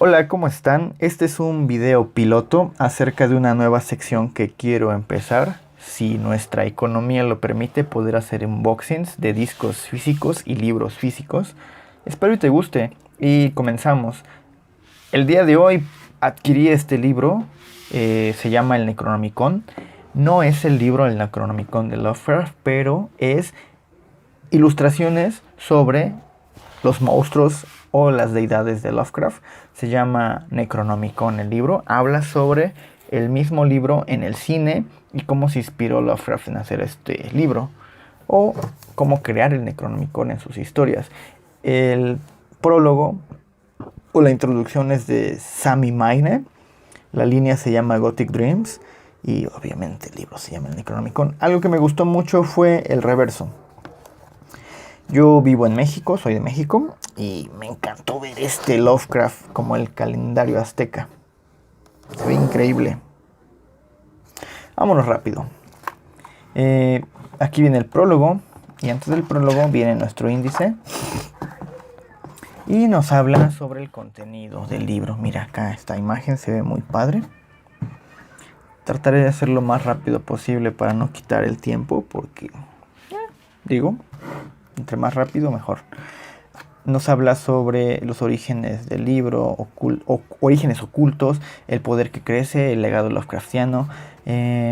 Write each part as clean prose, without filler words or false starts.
Hola, ¿cómo están? Este es un video piloto acerca de una nueva sección que quiero empezar. Si nuestra economía lo permite, poder hacer unboxings de discos físicos y libros físicos. Espero y te guste. Y comenzamos. El día de hoy adquirí este libro. Se llama El Necronomicon. No es el libro El Necronomicon de Lovecraft, pero es ilustraciones sobre los monstruos o las deidades de Lovecraft. Se llama Necronomicon el libro. Habla sobre el mismo libro en el cine y cómo se inspiró Lovecraft en hacer este libro. O cómo crear el Necronomicon en sus historias. El prólogo o la introducción es de Sami Maine. La línea se llama Gothic Dreams. Y obviamente el libro se llama el Necronomicon. Algo que me gustó mucho fue el reverso. Yo vivo en México, soy de México, y me encantó ver este Lovecraft como el calendario azteca. Se ve increíble. Vámonos rápido. Aquí viene el prólogo, y antes del prólogo viene nuestro índice. Y nos habla sobre el contenido del libro. Mira, acá esta imagen se ve muy padre. Trataré de hacerlo lo más rápido posible para no quitar el tiempo, porque, entre más rápido mejor. Nos habla sobre los orígenes del libro, orígenes ocultos, el poder que crece, el legado Lovecraftiano,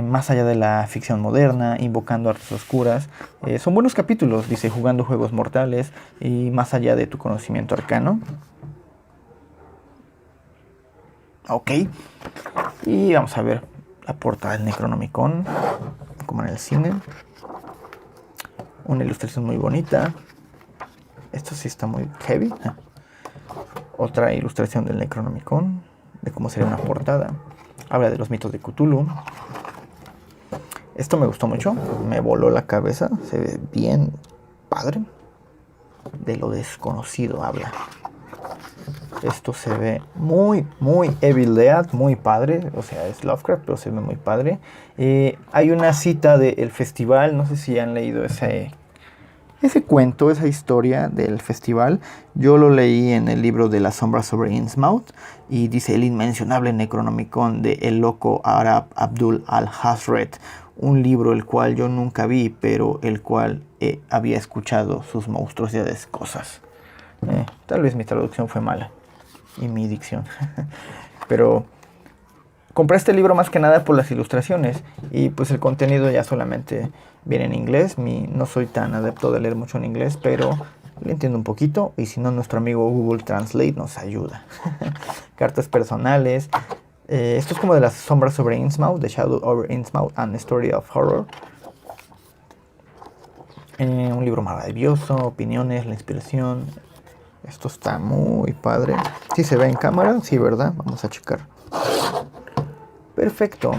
más allá de la ficción moderna, invocando artes oscuras. Son buenos capítulos, dice, jugando juegos mortales y más allá de tu conocimiento arcano. Ok. Y vamos a ver la portada del Necronomicon, como en el cine. Una ilustración muy bonita. Esto sí está muy heavy. Otra ilustración del Necronomicon, de cómo sería una portada. Habla de los mitos de Cthulhu. Esto me gustó mucho, me voló la cabeza. Se ve bien padre. De lo desconocido habla. Esto se ve muy Evil Dead, muy padre. O sea, es Lovecraft, pero se ve muy padre. Hay una cita del festival, no sé si han leído ese cuento, esa historia del festival. Yo lo leí en el libro de La sombra sobre Innsmouth. Y dice: el inmencionable Necronomicon de el loco Arab Abdul al-Hazred. Un libro el cual yo nunca vi, pero el cual había escuchado sus monstruosidades cosas. Tal vez mi traducción fue mala. Y mi dicción. Pero compré este libro más que nada por las ilustraciones. Y pues el contenido ya solamente viene en inglés. No soy tan adepto de leer mucho en inglés, pero le entiendo un poquito. Y si no, nuestro amigo Google Translate nos ayuda. Cartas personales. Esto es como de Las sombras sobre Innsmouth, The Shadow over Innsmouth and a Story of Horror. Un libro maravilloso. Opiniones, la inspiración. Esto está muy padre. ¿Sí se ve en cámara? Sí, ¿verdad? Vamos a checar. Perfecto.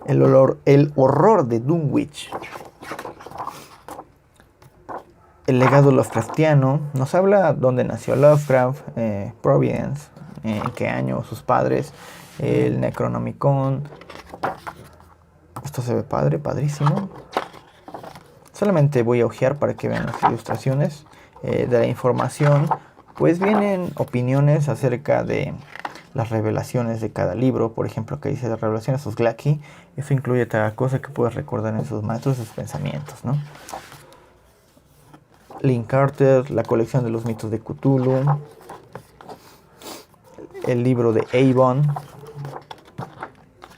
El horror de Dunwich. El legado Lovecraftiano. Nos habla dónde nació Lovecraft, Providence, en qué año sus padres, el Necronomicon. Esto se ve padre, padrísimo. Solamente voy a hojear para que vean las ilustraciones. De la información, pues vienen opiniones acerca de las revelaciones de cada libro. Por ejemplo, que dice las revelaciones de Uzlaki. Eso incluye cada cosa que puedes recordar en sus maestros, sus pensamientos, ¿no? Link Carter, la colección de los mitos de Cthulhu. El libro de Avon.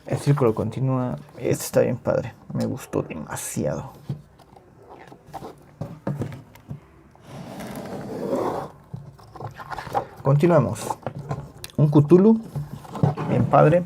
El círculo continúa. Este está bien padre, me gustó demasiado. Continuemos. Un Cthulhu, bien padre.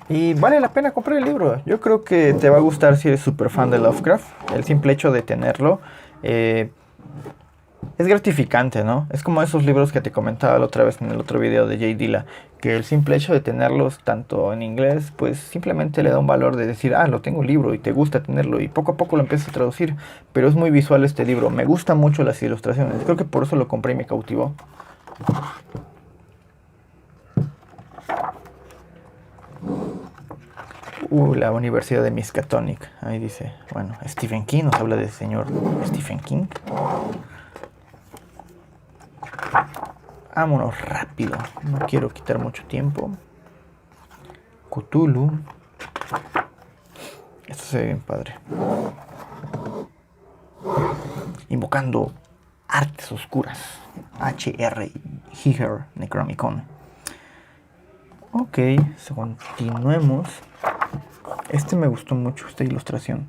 Y vale la pena comprar el libro. Yo creo que te va a gustar si eres súper fan de Lovecraft. El simple hecho de tenerlo es gratificante, ¿no? Es como esos libros que te comentaba la otra vez en el otro video de Jay Dilla, que el simple hecho de tenerlos tanto en inglés, pues simplemente le da un valor de decir, lo tengo un libro y te gusta tenerlo, y poco a poco lo empiezas a traducir. Pero es muy visual este libro, me gustan mucho las ilustraciones, creo que por eso lo compré y me cautivó. La Universidad de Miskatonic, ahí dice, bueno, Stephen King, nos habla del señor Stephen King. Vámonos rápido. No quiero quitar mucho tiempo. Cthulhu. Esto se ve bien padre. Invocando artes oscuras. HR Higer Necronomicon. Ok, continuemos. Este me gustó mucho, esta ilustración.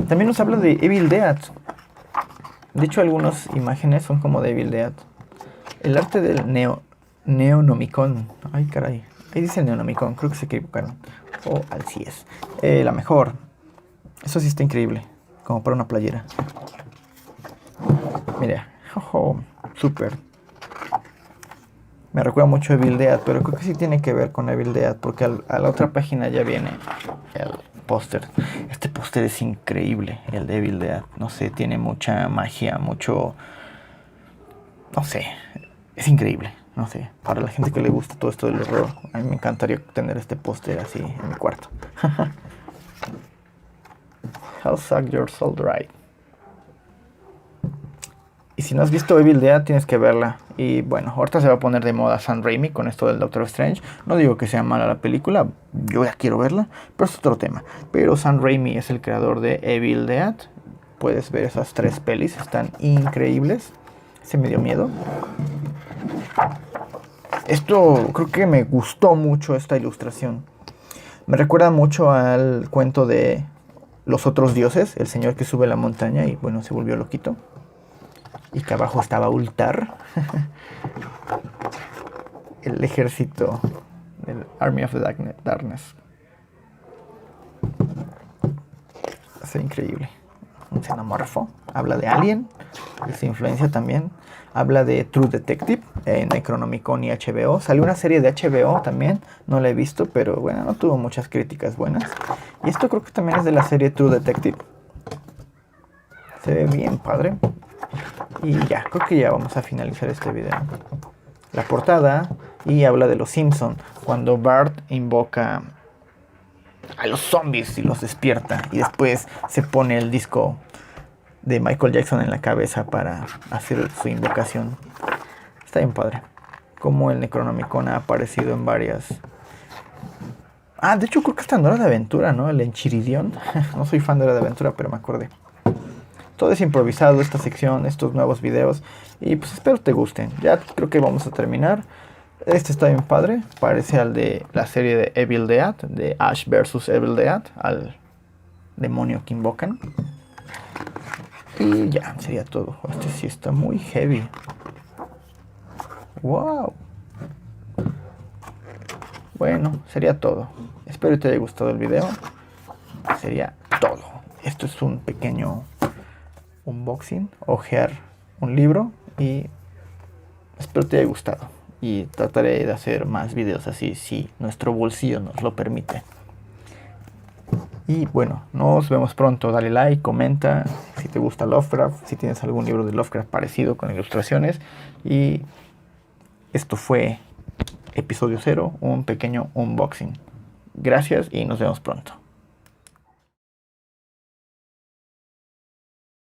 También nos habla de Evil Dead. De hecho, algunas imágenes son como de Evil Dead. El arte del Neonomicon. Ay, caray. Ahí dice Neonomicon, creo que se equivocaron. Así es. La mejor. Eso sí está increíble. Como para una playera. Mira. Súper. Me recuerda mucho a Evil Dead, pero creo que sí tiene que ver con Evil Dead, porque a la otra página ya viene el póster. Este póster es increíble, el de Evil Dead. No sé, tiene mucha magia, mucho... No sé, es increíble. No sé, para la gente que le gusta todo esto del horror, a mí me encantaría tener este póster así en mi cuarto. How suck your soul dry. Y si no has visto Evil Dead, tienes que verla. Y bueno, ahorita se va a poner de moda Sam Raimi con esto del Doctor Strange. No digo que sea mala la película, yo ya quiero verla, pero es otro tema. Pero Sam Raimi es el creador de Evil Dead. Puedes ver esas 3 pelis, están increíbles. Se me dio miedo. Esto creo que me gustó mucho, esta ilustración. Me recuerda mucho al cuento de Los Otros Dioses, el señor que sube la montaña y bueno, se volvió loquito. Y que abajo estaba Ultar. El ejército del Army of the Darkness. Es increíble. Un xenomorfo. Habla de Alien. Y su influencia también. Habla de True Detective en Necronomicon y HBO. Salió una serie de HBO también. No la he visto, pero bueno, no tuvo muchas críticas buenas. Y esto creo que también es de la serie True Detective. Se ve bien padre. Y ya, creo que ya vamos a finalizar este video. La portada y habla de los Simpson, cuando Bart invoca a los zombies y los despierta y después se pone el disco de Michael Jackson en la cabeza para hacer su invocación. Está bien padre. Como el Necronomicon ha aparecido en varias... de hecho creo que está en Hora de Aventura, ¿no? El Enchiridion. No soy fan de Hora de Aventura, pero me acordé. Todo es improvisado, esta sección, estos nuevos videos. Y pues espero te gusten. Ya creo que vamos a terminar. Este está bien padre. Parece al de la serie de Evil Dead. De Ash vs Evil Dead. Al demonio que invocan. Y ya, sería todo. Este sí está muy heavy. Wow. Bueno, sería todo. Espero te haya gustado el video. Sería todo. Esto es un pequeño... unboxing, ojear un libro y espero te haya gustado y trataré de hacer más videos así si nuestro bolsillo nos lo permite. Y bueno, nos vemos pronto. Dale like, comenta si te gusta Lovecraft, si tienes algún libro de Lovecraft parecido con ilustraciones. Y esto fue episodio 0, un pequeño unboxing. Gracias y nos vemos pronto.